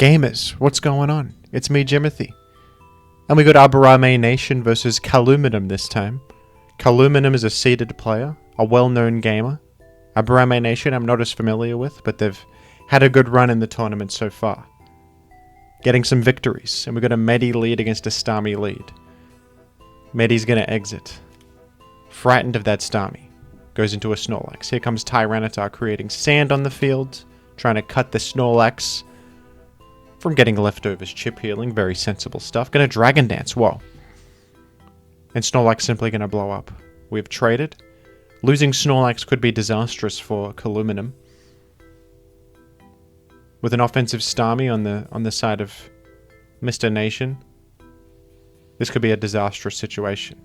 Gamers, what's going on? It's me, Jimothy. And we got Aburame Nation versus Caloom this time. Caloom is a seeded player, a well-known gamer. Aburame Nation I'm not as familiar with, but they've had a good run in the tournament so far. Getting some victories, and we got a Medi lead against a Stami lead. Medi's gonna exit. Frightened of that Stami. Goes into a Snorlax. Here comes Tyranitar creating sand on the field, trying to cut the Snorlax from getting leftovers. Chip healing, very sensible stuff. Gonna Dragon Dance, whoa. And Snorlax simply gonna blow up. We've traded. Losing Snorlax could be disastrous for Caloom. With an offensive Stami on the side of Mr. Nation, this could be a disastrous situation.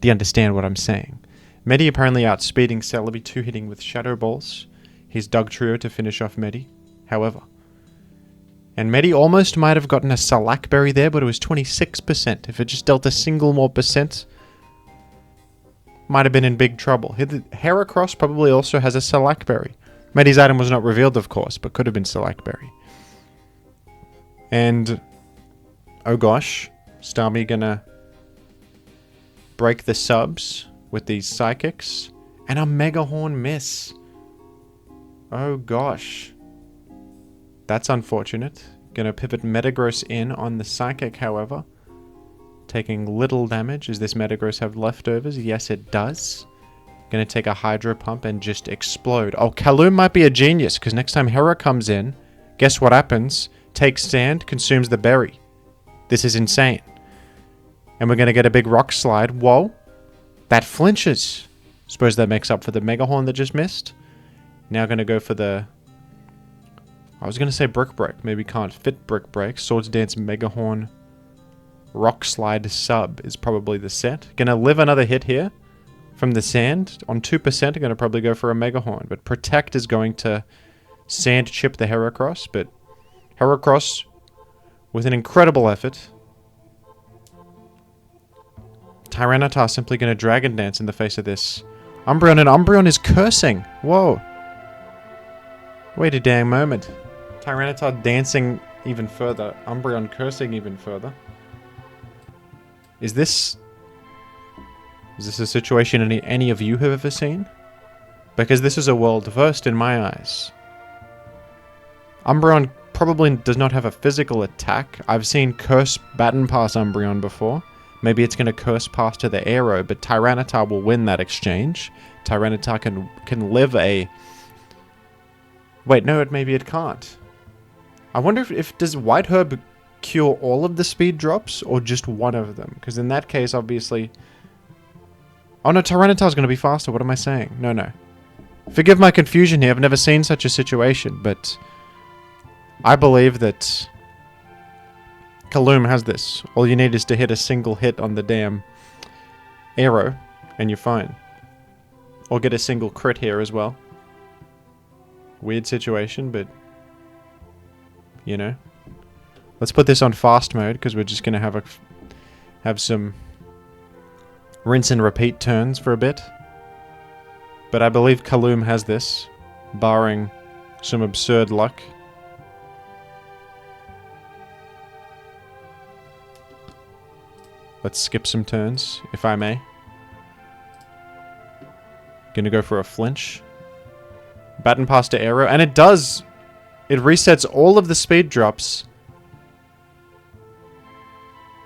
Do you understand what I'm saying? Medi apparently outspeeding Celebi, 2-hitting with Shadow Balls. He's Dugtrio to finish off Medi, however. And Medi almost might have gotten a Salakberry there, but it was 26%. If it just dealt a single more percent, might have been in big trouble. Heracross probably also has a Salakberry. Medi's item was not revealed, of course, but could have been Salakberry. And, oh gosh, Stami gonna break the subs with these Psychics. And a Megahorn miss. Oh gosh. That's unfortunate. Gonna pivot Metagross in on the Psychic, however. Taking little damage. Does this Metagross have leftovers? Yes, it does. Gonna take a Hydro Pump and just explode. Oh, Caloom might be a genius, because next time Hera comes in, guess what happens? Takes sand, consumes the berry. This is insane. And we're gonna get a big Rock Slide. Whoa. That flinches. Suppose that makes up for the Megahorn that just missed. Now gonna go for the... I was gonna say Brick Break. Maybe can't fit Brick Break. Swords Dance Megahorn Rock Slide Sub is probably the set. Gonna live another hit here from the sand. On 2%, I'm gonna probably go for a Megahorn. But Protect is going to sand chip the Heracross. But Heracross, with an incredible effort. Tyranitar simply gonna Dragon Dance in the face of this Umbreon, and Umbreon is cursing. Whoa. Wait a dang moment. Tyranitar dancing even further. Umbreon cursing even further. Is this a situation any of you have ever seen? Because this is a world first in my eyes. Umbreon probably does not have a physical attack. I've seen Curse baton pass Umbreon before. Maybe it's going to Curse pass to the Aero, but Tyranitar will win that exchange. Tyranitar can live a... Wait, no, maybe it can't. I wonder if does White Herb cure all of the speed drops, or just one of them? Because in that case, obviously... Oh no, Tyranitar's going to be faster. What am I saying? No. Forgive my confusion here. I've never seen such a situation, but... I believe that... Caloom has this. All you need is to hit a single hit on the damn Aero, and you're fine. Or get a single crit here as well. Weird situation, but... You know. Let's put this on fast mode, because we're just going to have some rinse and repeat turns for a bit. But I believe Caloom has this, barring some absurd luck. Let's skip some turns, if I may. Gonna go for a flinch. Baton pass to Aero, and it does! It resets all of the speed drops.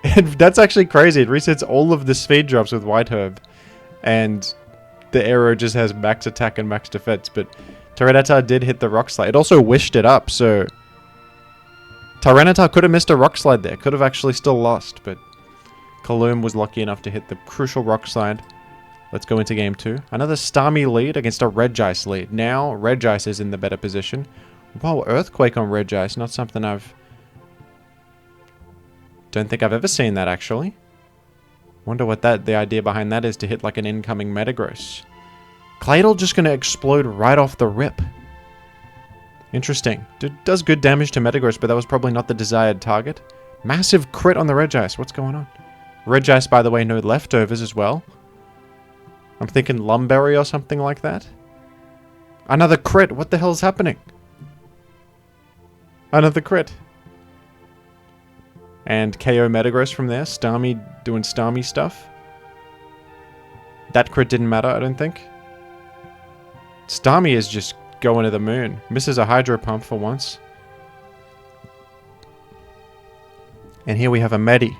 And that's actually crazy. It resets all of the speed drops with White Herb. And the Aero just has max attack and max defense. But Tyranitar did hit the Rock Slide. It also wished it up, so... Tyranitar could have missed a Rock Slide there. Could have actually still lost, but... Caloom was lucky enough to hit the crucial Rock Slide. Let's go into game 2. Another Stami lead against a Regice lead. Now, Regice is in the better position. Whoa, Earthquake on Regice. Not something don't think I've ever seen that, actually. Wonder what the idea behind that is, to hit like an incoming Metagross. Claydol just going to explode right off the rip. Interesting. Does good damage to Metagross, but that was probably not the desired target. Massive crit on the Regice. What's going on? Regice, by the way, no leftovers as well. I'm thinking Lumberry or something like that. Another crit. What the hell's happening? Another crit. And KO Metagross from there. Starmie doing Starmie stuff. That crit didn't matter, I don't think. Starmie is just going to the moon. Misses a Hydro Pump for once. And here we have a Medi.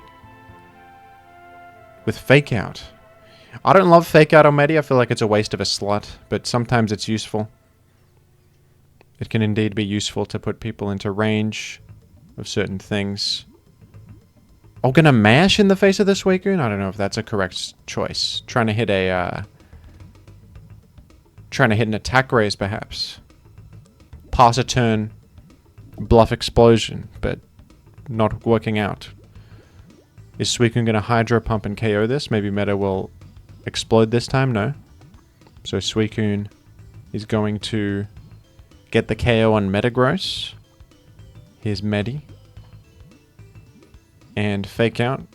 With Fake Out. I don't love Fake Out on Medi. I feel like it's a waste of a slot. But sometimes it's useful. It can indeed be useful to put people into range of certain things. Oh, gonna mash in the face of this Suicune? I don't know if that's a correct choice. Trying to hit an attack raise, perhaps. Pass a turn, bluff explosion, but not working out. Is Suicune gonna Hydro Pump and KO this? Maybe Meta will explode this time? No. So Suicune is going to get the KO on Metagross. Here's Medi. And Fake Out,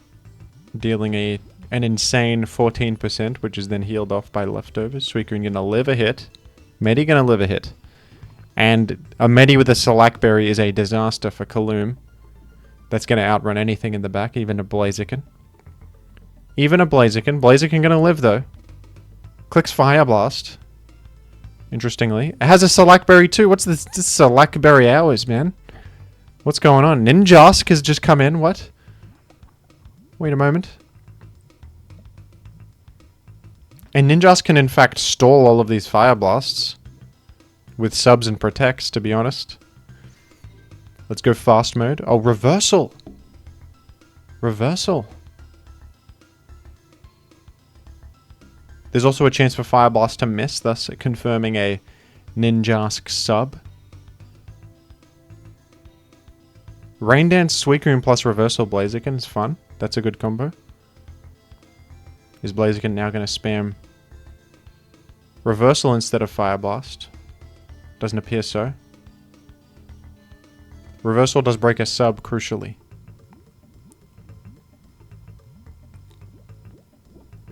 dealing an insane 14%, which is then healed off by leftovers. Suicune gonna live a hit. Medi gonna live a hit. And a Medi with a Select Berry is a disaster for Caloom. That's gonna outrun anything in the back, even a Blaziken. Blaziken gonna live though. Clicks Fire Blast. Interestingly. It has a Select Berry too. What's this Select Berry hours, man? What's going on? Ninjask has just come in. What? Wait a moment. And Ninjask can in fact stall all of these Fire Blasts. With subs and protects, to be honest. Let's go fast mode. Oh, reversal. Reversal. There's also a chance for Fire Blast to miss, thus confirming a Ninjask sub. Rain Dance Suicune plus Reversal Blaziken is fun. That's a good combo. Is Blaziken now going to spam Reversal instead of Fire Blast? Doesn't appear so. Reversal does break a sub, crucially.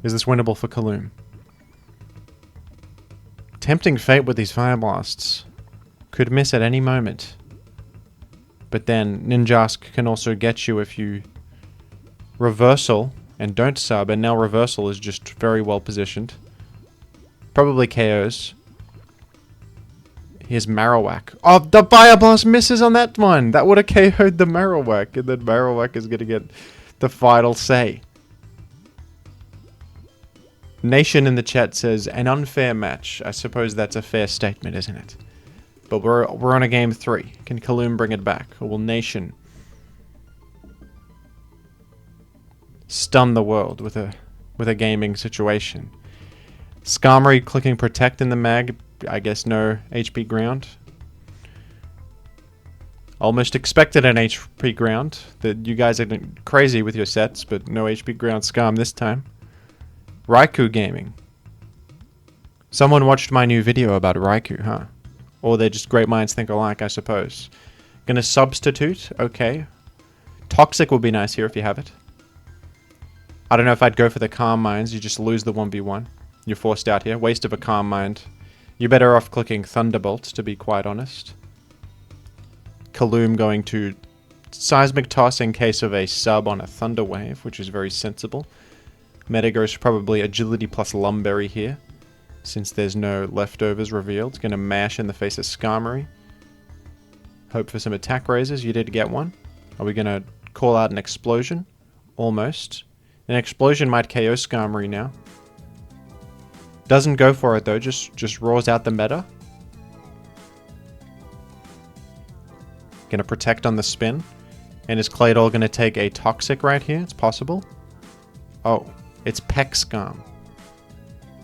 Is this winnable for Caloom? Tempting fate with these Fire Blasts. Could miss at any moment. But then Ninjask can also get you if you reversal and don't sub, and now reversal is just very well positioned. Probably KOs. Here's Marowak. Oh, the Fire Blast misses on that one! That would have KO'd the Marowak, and then Marowak is going to get the final say. Nation in the chat says, an unfair match. I suppose that's a fair statement, isn't it? But we're on a game 3. Can Caloom bring it back? Or will Nation stun the world with a gaming situation? Skarmory clicking Protect in the mag. I guess no HP ground. Almost expected an HP ground. That you guys are crazy with your sets, but no HP ground Skarm this time. Raikou gaming. Someone watched my new video about Raikou, huh? Or they're just great minds think alike, I suppose. Gonna substitute? Okay. Toxic would be nice here if you have it. I don't know if I'd go for the Calm Minds. You just lose the 1v1. You're forced out here. Waste of a Calm Mind. You're better off clicking Thunderbolt, to be quite honest. Caloom going to Seismic Toss in case of a sub on a Thunder Wave, which is very sensible. Metagross probably Agility plus Lumberry here, since there's no leftovers revealed. It's going to mash in the face of Skarmory. Hope for some attack raises. You did get one. Are we going to call out an Explosion? Almost. An Explosion might KO Skarmory now. Doesn't go for it though, just roars out the meta. Gonna Protect on the spin. And is Claydol gonna take a Toxic right here? It's possible. Oh, it's Peck Skarm.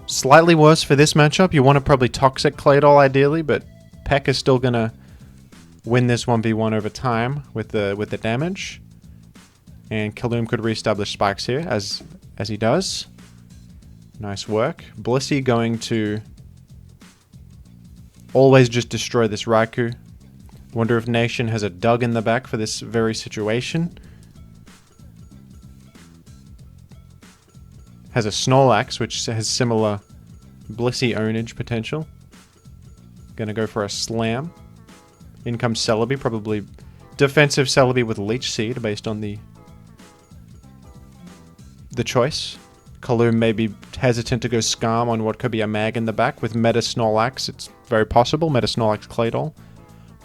Slightly worse for this matchup. You want to probably Toxic Claydol ideally, but Peck is still gonna win this 1v1 over time with the damage. And Caloom could reestablish spikes here, as he does. Nice work. Blissey going to always just destroy this Raikou. Wonder if Nation has a dug in the back for this very situation. Has a Snorlax, which has similar Blissey ownage potential. Gonna go for a Slam. In comes Celebi, probably defensive Celebi with Leech Seed based on the choice. Caloom may be hesitant to go Scarm on what could be a mag in the back. With Meta Snorlax, it's very possible. Meta Snorlax Claydol.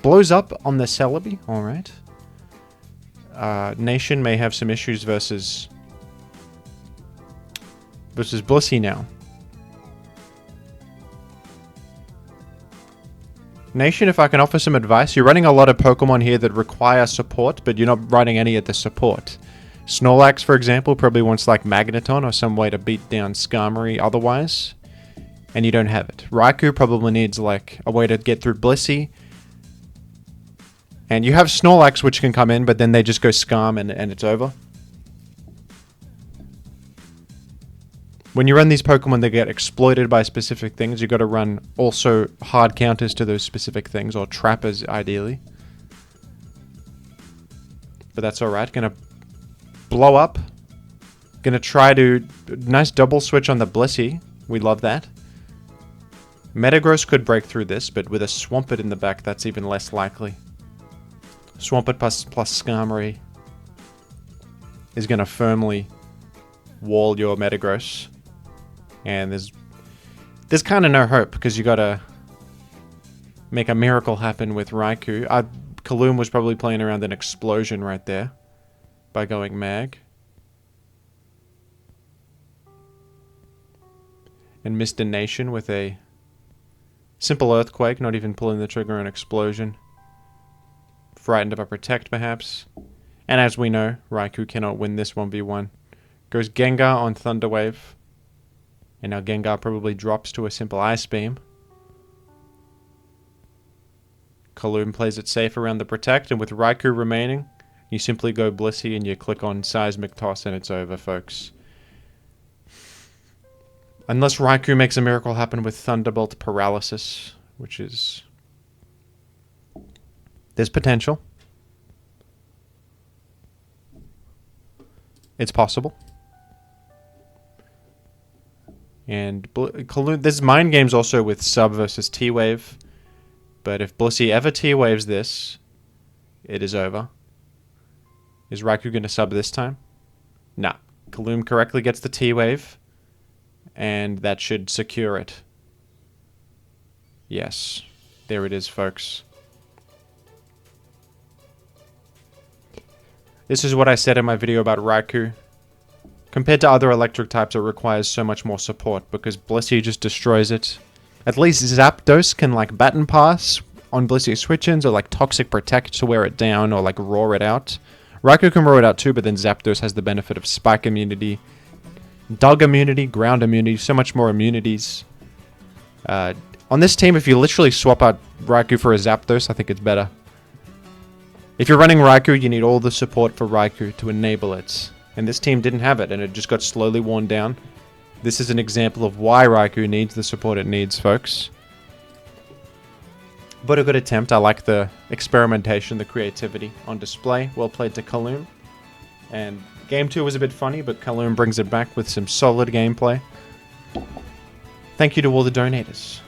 Blows up on the Celebi. Alright. Nation may have some issues versus Blissey now. Nation, if I can offer some advice, you're running a lot of Pokemon here that require support, but you're not running any at the support. Snorlax, for example, probably wants like Magneton or some way to beat down Skarmory otherwise, and you don't have it. Raikou probably needs like a way to get through Blissey, and you have Snorlax which can come in, but then they just go Skarm and it's over. When you run these Pokemon that get exploited by specific things, you got to run also hard counters to those specific things, or trappers ideally. But that's alright. Gonna blow up. Gonna try to... Nice double switch on the Blissey. We love that. Metagross could break through this, but with a Swampert in the back, that's even less likely. Swampert plus Skarmory is gonna firmly wall your Metagross. And there's kind of no hope, because you gotta make a miracle happen with Raikou. Caloom was probably playing around an explosion right there by going Mag. And missed a Nation with a simple Earthquake, not even pulling the trigger on Explosion. Frightened of a Protect, perhaps. And as we know, Raikou cannot win this 1v1. Goes Gengar on Thunder Wave. And now Gengar probably drops to a simple Ice Beam. Caloom plays it safe around the Protect, and with Raikou remaining, you simply go Blissey and you click on Seismic Toss and it's over, folks. Unless Raikou makes a miracle happen with Thunderbolt Paralysis, which is... There's potential. It's possible. And Caloom, there's mind games also with Sub versus T-Wave. But if Blissey ever T-Waves this, it is over. Is Raikou going to sub this time? Nah. Caloom correctly gets the T-Wave. And that should secure it. Yes. There it is, folks. This is what I said in my video about Raikou. Compared to other electric types, it requires so much more support, because Blissey just destroys it. At least Zapdos can like Baton Pass on Blissey switch-ins, or like Toxic Protect to wear it down, or like roar it out. Raikou can roar it out too, but then Zapdos has the benefit of Spike immunity, Dug immunity, Ground immunity, so much more immunities. On this team, if you literally swap out Raikou for a Zapdos, I think it's better. If you're running Raikou, you need all the support for Raikou to enable it. And this team didn't have it, and it just got slowly worn down. This is an example of why Raikou needs the support it needs, folks. But a good attempt. I like the experimentation, the creativity on display. Well played to Caloom. And Game 2 was a bit funny, but Caloom brings it back with some solid gameplay. Thank you to all the donators.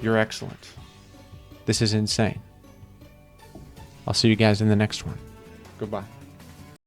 You're excellent. This is insane. I'll see you guys in the next one. Goodbye.